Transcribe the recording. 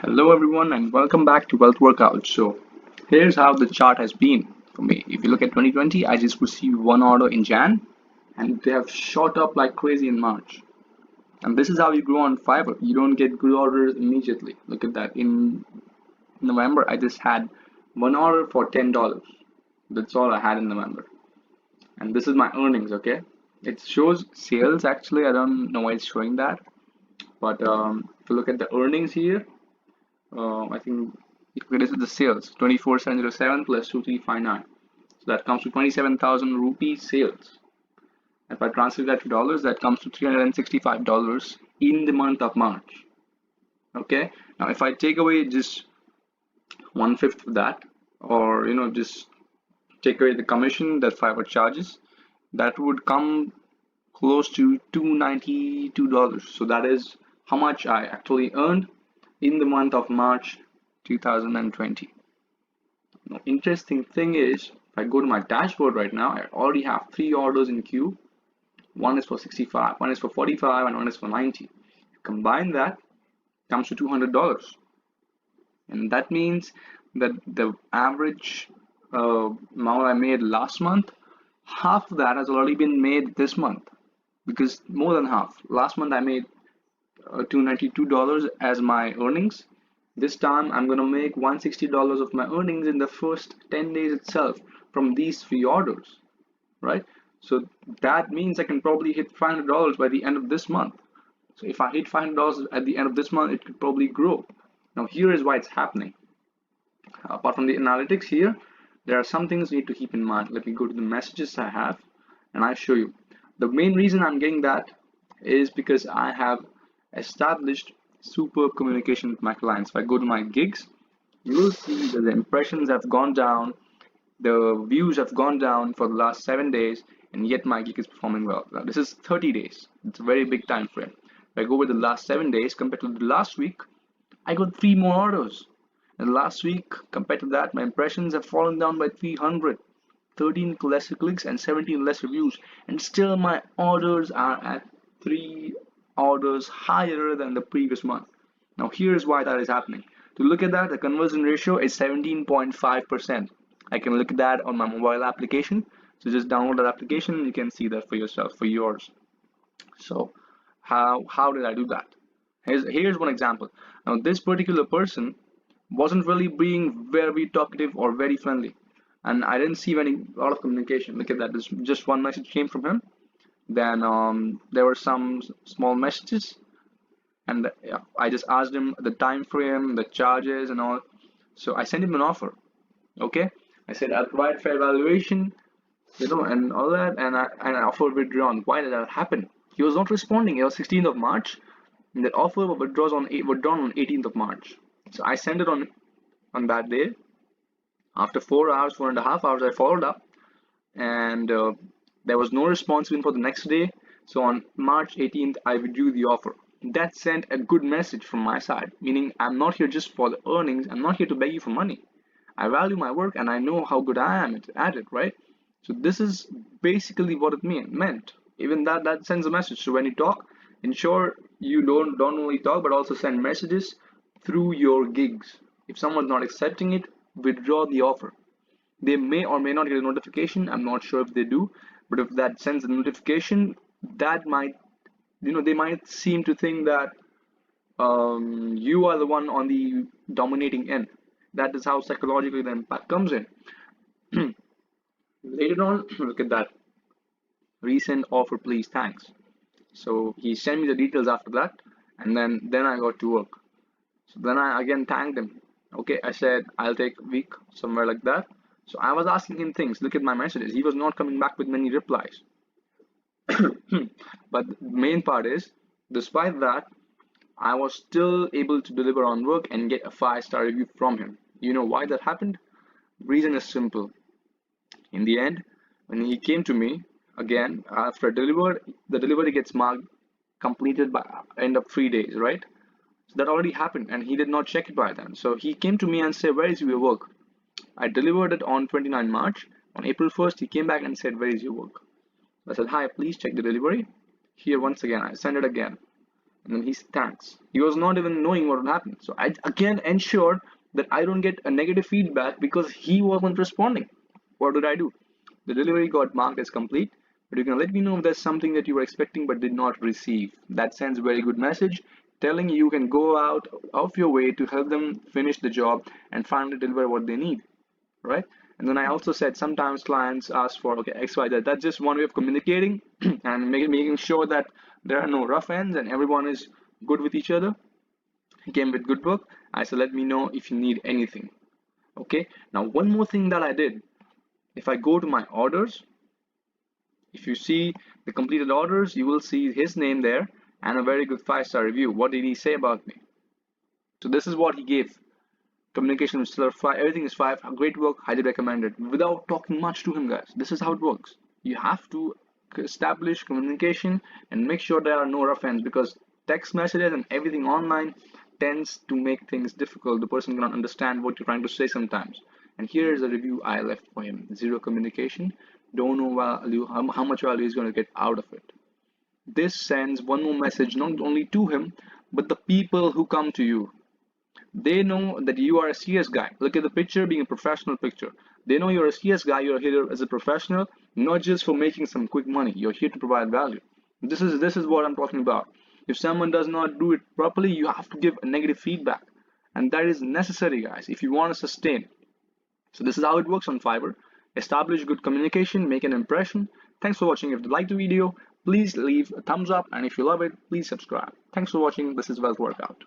Hello everyone and welcome back to Wealth Workout. So here's how the chart has been for me. If you look at 2020, I just received one order in Jan and they have shot up like crazy in March. And this is how you grow on Fiverr. You don't get good orders immediately. Look at that. In November, I just had one order for $10. That's all I had in November. And this is my earnings, okay? It shows sales actually. I don't know why it's showing that. But if you look at the earnings here, I think this is the sales 24707 plus 2359, so that comes to 27,000 rupee sales. If I translate that to dollars, that comes to $365 in the month of March. Okay, now if I take away just 1/5 of that, or just take away the commission that Fiverr charges, that would come close to $292. So that is how much I actually earned in the month of March 2020. Now, interesting thing is, if I go to my dashboard right now, I already have 3 orders in queue. One is for 65, one is for 45, and one is for 90. Combine that, comes to $200. And that means that the average amount I made last month, half of that has already been made this month. Because more than half. Last month I made $292 as my earnings. This time I'm gonna make $160 of my earnings in the first 10 days itself from these 3 orders, right? So that means I can probably hit $500 by the end of this month. So if I hit $500 at the end of this month, it could probably grow. Now here is why it's happening. Apart from the analytics here, there are some things you need to keep in mind. Let me go to the messages I have and I show you. The main reason I'm getting that is because I have established superb communication with my clients. If I go to my gigs, you will see that the impressions have gone down, the views have gone down for the last 7 days, and yet my gig is performing well. Now, this is 30 days. It's a very big time frame. If I go with the last 7 days compared to the last week, I got 3 more orders. And last week, compared to that, my impressions have fallen down by 300. 13 less clicks and 17 less reviews, and still my orders are at 3 orders higher than the previous month. Now here's why that is happening. To look at that, the conversion ratio is 17.5%. I can look at that on my mobile application. So just download that application and you can see that for yourself, for yours. So how did I do that? Here's one example. Now this particular person wasn't really being very talkative or very friendly, and I didn't see any lot of communication. Look at that. There's just one message came from him. Then there were some small messages, and yeah, I just asked him the time frame, the charges, and all. So I sent him an offer. Okay, I said I'll provide fair valuation, and all that, and I offer withdrawn. Why did that happen? He was not responding. It was 16th of March, and that offer withdrawn on 18th of March. So I sent it on that day. After 4 hours, 4.5 hours, I followed up, and there was no response even for the next day. So on March 18th, I withdrew the offer. That sent a good message from my side, meaning I'm not here just for the earnings. I'm not here to beg you for money. I value my work and I know how good I am at it, right? So this is basically what it meant. Even that sends a message. So when you talk, ensure you don't only talk but also send messages through your gigs. If someone's not accepting it, withdraw the offer. They may or may not get a notification. I'm not sure if they do, but if that sends a notification, that might, they might seem to think that you are the one on the dominating end. That is how psychologically the impact comes in. Later on, look at that. Recent offer, please, thanks. So he sent me the details after that, and then I got to work. So then I again thanked him. Okay, I said I'll take a week, somewhere like that. So I was asking him things. Look at my messages. He was not coming back with many replies. But the main part is, despite that, I was still able to deliver on work and get a 5-star review from him. You know why that happened? Reason is simple. In the end, when he came to me again after delivered, the delivery gets marked completed by end of 3 days, right? So that already happened, and he did not check it by then. So he came to me and said, "Where is your work?" I delivered it on 29 March. On April 1st, he came back and said, "Where is your work?" I said, "Hi, please check the delivery." Here once again, I sent it again. And then he thanks. He was not even knowing what would happen. So I again ensured that I don't get a negative feedback because he wasn't responding. What did I do? The delivery got marked as complete, but you can let me know if there's something that you were expecting but did not receive. That sends a very good message telling you can go out of your way to help them finish the job and finally deliver what they need, right? And then I also said sometimes clients ask for okay XYZ. That's just one way of communicating and making sure that there are no rough ends and everyone is good with each other. He came with good book. I said let me know if you need anything. Okay. Now one more thing that I did. If I go to my orders, if you see the completed orders, you will see his name there and a very good 5-star review. What did he say about me? So this is what he gave. Communication with seller 5, everything is 5. Great work, highly recommended. Without talking much to him, guys. This is how it works. You have to establish communication and make sure there are no rough ends because text messages and everything online tends to make things difficult. The person cannot understand what you're trying to say sometimes. And here is a review I left for him. Zero communication. Don't know value, how much value he's going to get out of it. This sends one more message not only to him, but the people who come to you. They know that you are a serious guy. Look at the picture being a professional picture. They know you're a serious guy. You're here as a professional, not just for making some quick money. You're here to provide value. This is what I'm talking about. If someone does not do it properly, you have to give a negative feedback, and that is necessary, guys, if you want to sustain. So this is how it works on Fiverr. Establish good communication, make an impression. Thanks for watching. If you liked the video, please leave a thumbs up, and if you love it, please subscribe. Thanks for watching. This is Wealth Workout.